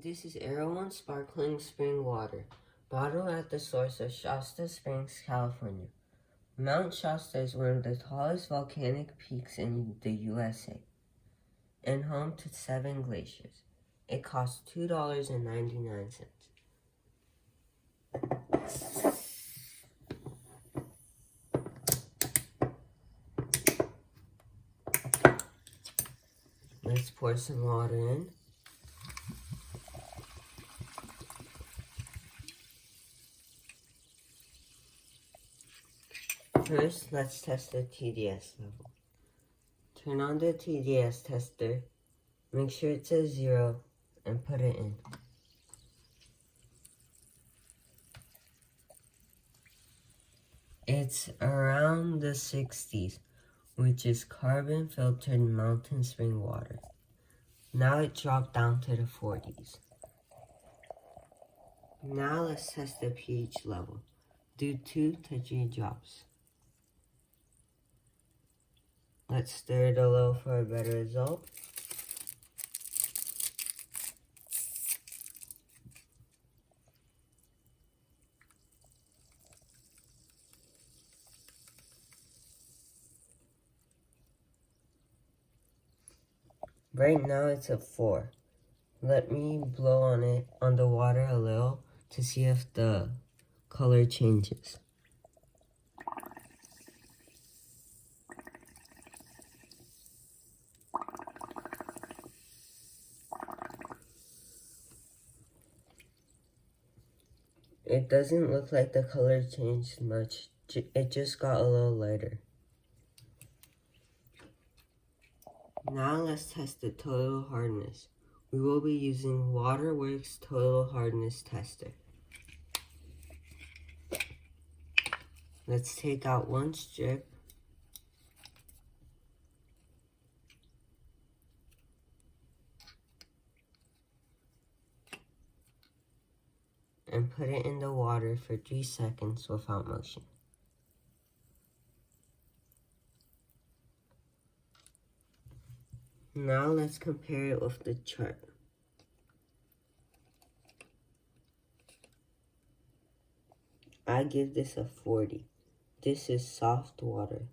This is Erewhon Sparkling Spring Water, bottled at the source of Shasta Springs, California. Mount Shasta is one of the tallest volcanic peaks in the USA and home to 7 glaciers. It costs $2.99. Let's pour some water in. First, let's test the TDS level. Turn on the TDS tester, make sure it says 0, and put it in. It's around the 60s, which is carbon-filtered mountain spring water. Now it dropped down to the 40s. Now let's test the pH level. Do 2 to 3 drops. Let's stir it a little for a better result. Right now it's a 4. Let me blow on the water a little to see if the color changes. It doesn't look like the color changed much. It just got a little lighter. Now let's test the total hardness. We will be using Waterworks Total Hardness Tester. Let's take out one strip. And put it in the water for 3 seconds without motion. Now let's compare it with the chart. I give this a 40. This is soft water.